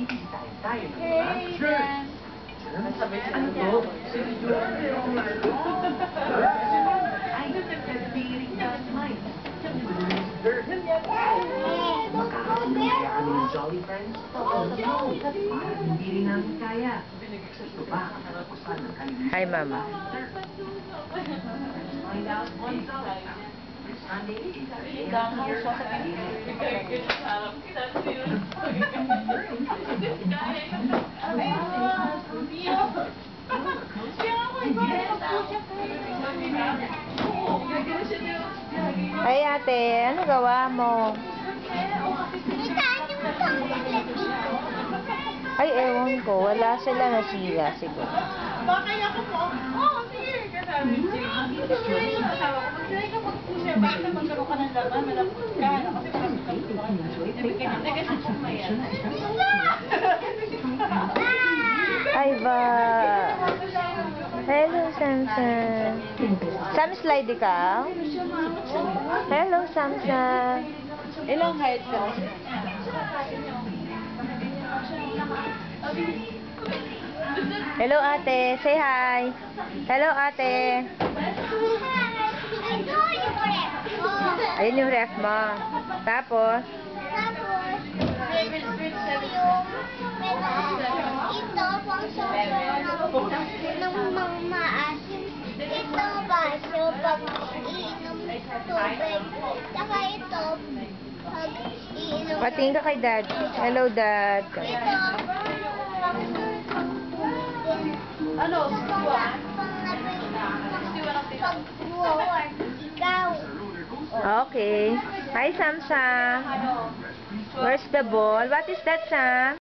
Hey, Jen. Ano to? Kaya kami ng Jolly Friends? Parang hindi rin namin kaya. Ito ba? Katapusan ng kalimutan. Hi, Mama. Find out on Sunday, 8:30 Ay, ate, ano gawa mo? Ay, ewan ko. Wala sila, nasira siguro. Bakit ako po? Oo, sige. Kasabi ko. Mag-try ka mag-push. Bakit magkaroon ka ng laman? Malapot ka. Kasi malapot ka po. Nag-asya siya mayan. Ay, ba? Hello, Samson. Sam, slide ka? Hello, Samson. Ilang height ka? Hello, ate. Say hi. Hello, ate. Ayun yung ref mo. Tapos? Ito, pang soso ng maasim. Ito, baso, pag iinom tubig. Saka ito, pag iinom. Patingin ka kay Dad. Hello, Dad. Ito, Ano? pag-war. Ikaw. Okay. Hi, Samsung. Where's the ball? What is that, Sam?